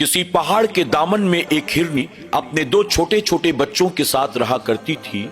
किसी पहाड़ के दामन में एक हिरनी अपने दो छोटे छोटे बच्चों के साथ रहा करती थी।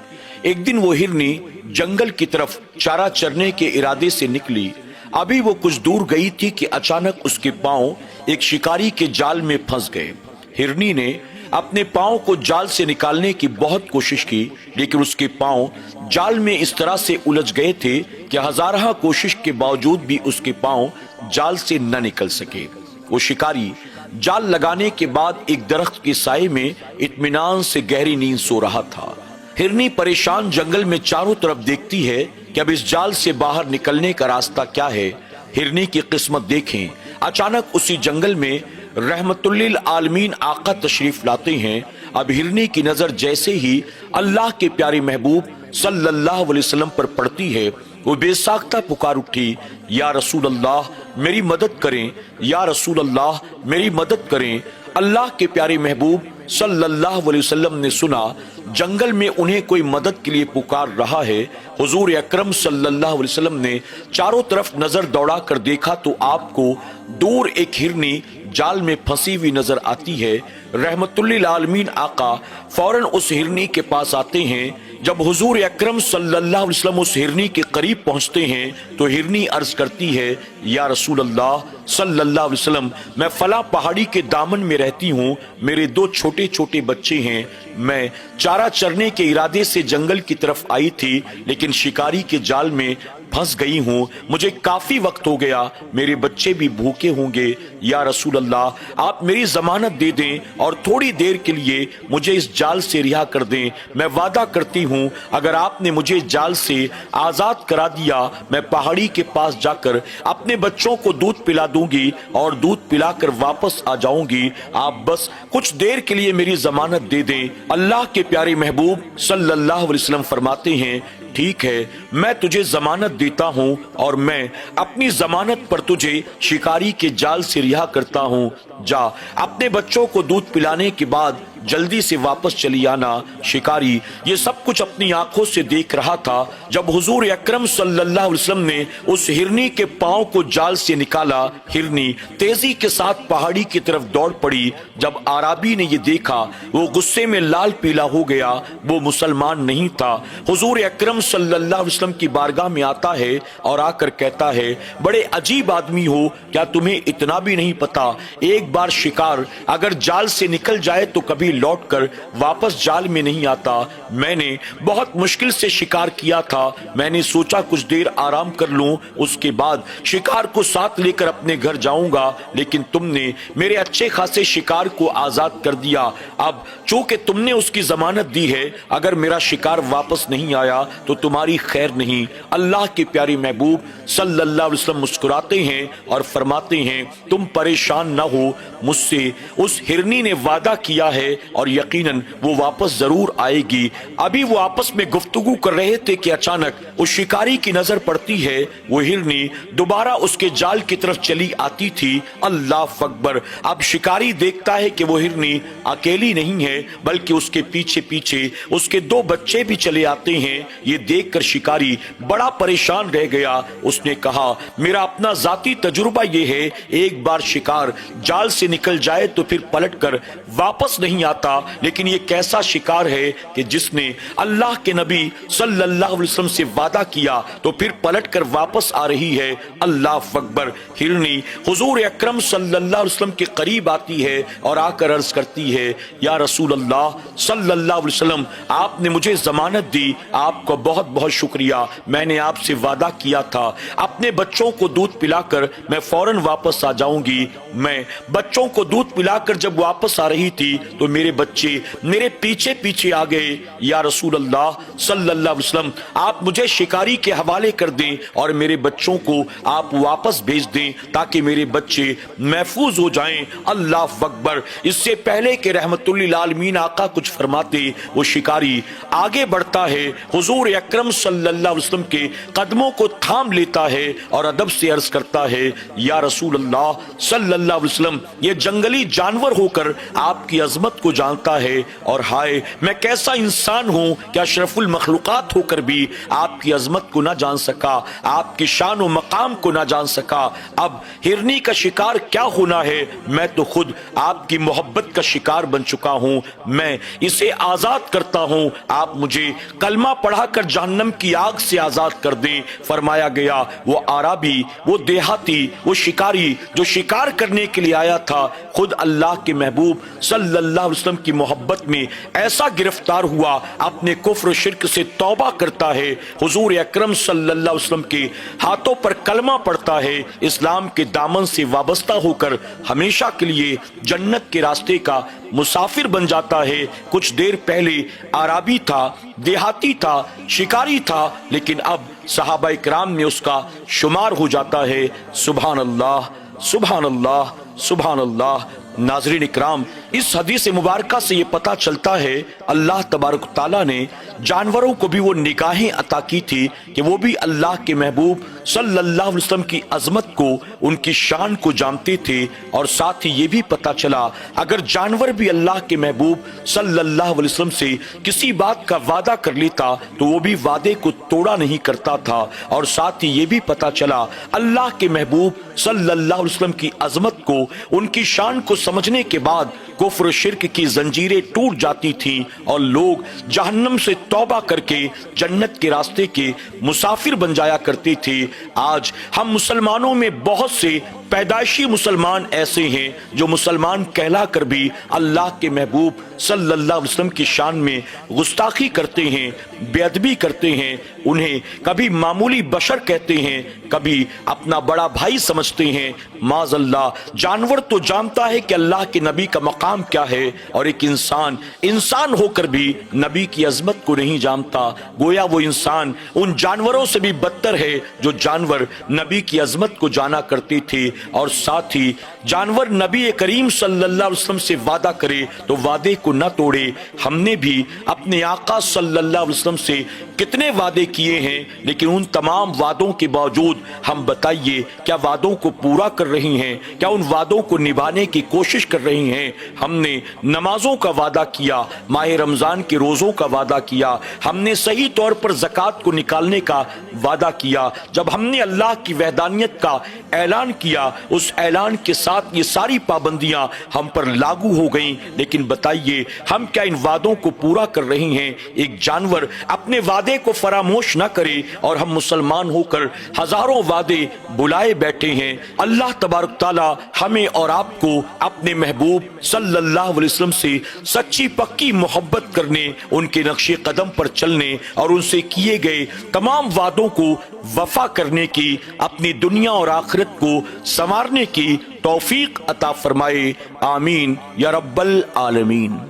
एक दिन वो हिरनी जंगल की तरफ चारा चरने के इरादे से निकली। अभी वो कुछ दूर गई थी कि अचानक उसके पांव एक शिकारी के जाल में फंस गए। हिरनी ने अपने पांव को जाल से निकालने की बहुत कोशिश की, लेकिन उसके पांव जाल में इस तरह से उलझ गए थे कि हजारहा कोशिश के बावजूद भी उसके पांव जाल से न निकल सके। वो शिकारी जाल लगाने के बाद एक दरख्त के साए में इत्मीनान से गहरी नींद सो रहा था। हिरनी परेशान जंगल में चारों तरफ देखती है कि अब इस जाल से बाहर निकलने का रास्ता क्या है। हिरनी की किस्मत देखें, अचानक उसी जंगल में रहमतुल्लिल आलमीन आका तशरीफ लाते हैं। अब हिरनी की नजर जैसे ही अल्लाह के प्यारे महबूब सल्लल्लाहु अलैहि वसल्लम पर पड़ती है, वो बेसाख्ता पुकार उठी, या रसूल अल्लाह मेरी मदद करें, या रसूल अल्लाह मेरी मदद करें। अल्लाह के प्यारे महबूब सल्लल्लाहु अलैहि वसल्लम ने सुना जंगल में उन्हें कोई मदद के लिए पुकार रहा है। हुजूर अकरम सल्लल्लाहु अलैहि वसल्लम ने चारों तरफ नजर दौड़ा कर देखा तो आपको दूर एक हिरनी जाल में फंसी हुई नजर आती है। रहमतुल्लिल आलमीन आका फौरन उस हिरनी के पास आते हैं। जब हुजूर अकरम सल्लल्लाहु अलैहि वसल्लम उस हिरनी के करीब पहुंचते हैं तो हिरनी अर्ज करती है, या रसूल अल्लाह सल्लल्लाहु अलैहि वसल्लम मैं फला पहाड़ी के दामन में रहती हूँ, मेरे दो छोटे छोटे बच्चे हैं। मैं चारा चरने के इरादे से जंगल की तरफ आई थी, लेकिन शिकारी के जाल में फंस गई हूँ। मुझे काफी वक्त हो गया, मेरे बच्चे भी भूखे होंगे। या रसूल अल्लाह आप मेरी जमानत दे दें और थोड़ी देर के लिए मुझे इस जाल से रिहा कर दें। मैं वादा करती हूँ अगर आपने मुझे जाल से आजाद करा दिया, मैं पहाड़ी के पास जाकर अपने बच्चों को दूध पिला दूंगी और दूध पिलाकर वापस आ जाऊंगी। आप बस कुछ देर के लिए मेरी जमानत दे दें। अल्लाह के प्यारे महबूब सल्लल्लाहु अलैहि वसल्लम फरमाते हैं, ठीक है मैं तुझे जमानत देता हूँ और मैं अपनी जमानत पर तुझे शिकारी के जाल से रिहा करता हूँ। जा अपने बच्चों को दूध पिलाने के बाद जल्दी से वापस चली आना। शिकारी ये सब कुछ अपनी आंखों से देख रहा था। जब हुजूर अकरम सल्लल्लाहु अलैहि वसल्लम ने उस हिरनी के पांव को जाल से निकाला, हिरनी तेजी के साथ पहाड़ी की तरफ दौड़ पड़ी। जब आराबी ने ये देखा वो गुस्से में लाल पीला हो गया। वो मुसलमान नहीं था। हुजूर अकरम सल्लल्लाहु अलैहि वसल्लम की बारगाह में आता है और आकर कहता है, बड़े अजीब आदमी हो, क्या तुम्हें इतना भी नहीं पता एक बार शिकार अगर जाल से निकल जाए तो कभी लौटकर वापस जाल में नहीं आता। मैंने बहुत मुश्किल से शिकार किया था, मैंने सोचा कुछ देर आराम कर लूं, उसके बाद शिकार को साथ लेकर अपने घर जाऊंगा, लेकिन तुमने मेरे अच्छे खासे शिकार को आजाद कर दिया। अब चूंकि तुमने उसकी जमानत दी है, अगर मेरा शिकार वापस नहीं आया तो तुम्हारी खैर नहीं। अल्लाह के प्यारे महबूब सल्लल्लाहु अलैहि वसल्लम मुस्कुराते हैं और फरमाते हैं, तुम परेशान न हो, मुझसे उस हिरनी ने वादा किया है और यकीनन वो वापस जरूर आएगी। अभी वो आपस में गुफ्तगू कर रहे थे कि अचानक उस शिकारी की नजर पड़ती है। वो हिरनी दोबारा उसके जाल की तरफ चली आती थी। अल्लाह अकबर। अब शिकारी देखता है कि वो हिरनी अकेली नहीं है, बल्कि उसके पीछे पीछे उसके दो बच्चे भी चले आते हैं। ये देखकर शिकारी बड़ा परेशान रह गया। उसने कहा, मेरा अपना जाती तजुर्बा ये है, एक बार शिकार जाल से निकल जाए तो फिर पलटकर वापस नहीं आता, लेकिन ये कैसा शिकार है कि जिसने अल्लाह के नबी सल्लल्लाहु अलैहि वसल्लम से वादा किया तो फिर पलटकर वापस आ रही है। अल्लाह अकबर। हिरनी हुजूर अकरम सल्लल्लाहु अलैहि वसल्लम के करीब आती है और आकर अर्ज करती है, या रसूल अल्लाह सल्लल्लाहु अलैहि वसल्लम आपने मुझे जमानत दी, आपका बहुत बहुत शुक्रिया। मैंने आपसे वादा किया था अपने बच्चों को दूध पिलाकर मैं फौरन वापस आ जाऊंगी। मैं बच्चों को दूध पिलाकर जब वापस आ रही थी तो मेरे बच्चे मेरे पीछे पीछे आ गए। या रसूल अल्लाह सल्लल्लाहु अलैहि वसल्लम आप मुझे शिकारी के हवाले कर दें और मेरे बच्चों को आप वापस भेज दें ताकि मेरे बच्चे महफूज हो जाएं। अल्लाह अकबर। इससे पहले कि रहमतुल्लिल आलमीन आका कुछ फरमाते, वो शिकारी आगे बढ़ता है, हुजूर अकरम सल्लल्लाहु अलैहि वसल्लम के कदमों को थाम लेता है और अदब से अर्ज करता है, या रसूल अल्लाह सल्लल्लाहु सल्लल्लाहु अलैहि वसल्लम ये जंगली जानवर होकर आपकी अजमत को जानता है, और हाय मैं कैसा इंसान हूँ कि अशरफुल मखलूकात होकर भी आपकी अजमत को ना जान सका, आपकी शान और मकाम को ना जान सका। अब हिरनी का शिकार क्या होना है, मैं तो खुद आपकी मोहब्बत का शिकार बन चुका हूँ, मैं इसे आजाद करता हूँ, आप मुझे कलमा पढ़ाकर जहन्नम की आग से आजाद कर दें। फरमाया गया वो आराबी, वो देहाती, वो शिकारी जो शिकार करने के लिए आया था, खुद अल्लाह के महबूब सल्लल्लाहु अलैहि वसल्लम की मोहब्बत में ऐसा गिरफ्तार हुआ, अपने कुफ्र शिर्क से तौबा करता है, हुजूर अकरम सल्लल्लाहु अलैहि वसल्लम के हाथों पर कलमा पढ़ता है, इस्लाम के दामन से वाबस्ता होकर हमेशा के लिए जन्नत के रास्ते का मुसाफिर बन जाता है। कुछ देर पहले आराबी था, देहाती था, शिकारी था, लेकिन अब सहाबा इकराम में उसका शुमार हो जाता है। सुभान अल्लाह, सुभान अल्लाह, सुभान अल्लाह। नाज़रीन इकराम, इस हदीस मुबारका से ये पता चलता है अल्लाह तबारक ताला ने जानवरों को भी वो निगाहें अता की थी कि वो भी अल्लाह के महबूब सल्लल्लाहु अलैहि वसल्लम की अजमत को, उनकी शान को जानते थे। और साथ ही ये भी पता चला अगर जानवर भी अल्लाह के महबूब सल्लल्लाहु अलैहि वसल्लम से किसी बात का वादा कर लेता तो वो भी वादे को तोड़ा नहीं करता था। और साथ ही ये भी पता चला अल्लाह के महबूब सल्लल्लाहु अलैहि वसल्लम की अजमत को, उनकी शान को समझने के बाद कुफ्र शिर्क की जंजीरें टूट जाती थीं और लोग जहन्नम से तौबा करके जन्नत के रास्ते के मुसाफिर बन जाया करते थे। आज हम मुसलमानों में बहुत से पैदाइशी मुसलमान ऐसे हैं जो मुसलमान कहला कर भी अल्लाह के महबूब सल्लल्लाहु अलैहि वसल्लम की शान में गुस्ताखी करते हैं, बेअदबी करते हैं, उन्हें कभी मामूली बशर कहते हैं, कभी अपना बड़ा भाई समझते हैं। माज़अल्लाह, जानवर तो जानता है कि अल्लाह के नबी का मकाम क्या है, और एक इंसान होकर भी नबी की अजमत को नहीं जानता। गोया वो इंसान उन जानवरों से भी बदतर है जो जानवर नबी की अजमत को जाना करते थे। और साथ ही जानवर नबी करीम सल्लल्लाहु अलैहि वसल्लम से वादा करे तो वादे को न तोड़े। हमने भी अपने आका सल्लल्लाहु अलैहि वसल्लम से कितने वादे किए हैं, लेकिन उन तमाम वादों के बावजूद हम बताइए क्या वादों को पूरा कर रही हैं, क्या उन वादों को निभाने की कोशिश कर रही हैं। हमने नमाजों का वादा किया, माह रमजान के रोजों का वादा किया, हमने सही तौर पर ज़कात को निकालने का वादा किया। जब हमने अल्लाह की वहदानियत का ऐलान किया, उस ऐलान के साथ ये सारी पाबंदियां हम पर लागू हो गईं, लेकिन बताइए हम क्या इन वादों को पूरा कर रही हैं। एक जानवर अपने वादे को फरामोश न करे और हम मुसलमान होकर हजारों वादे बुलाए बैठे हैं। अल्लाह तबारक ताला हमें और आपको अपने महबूब सल्लल्लाहु अलैहि वसल्लम से सच्ची पक्की मोहब्बत करने, उनके नक्शे कदम पर चलने और उनसे किए गए तमाम वादों को वफा करने की, अपनी दुनिया और आखिरत को संवारने की तौफीक अता फरमाए। आमीन या रब्बल आलमीन।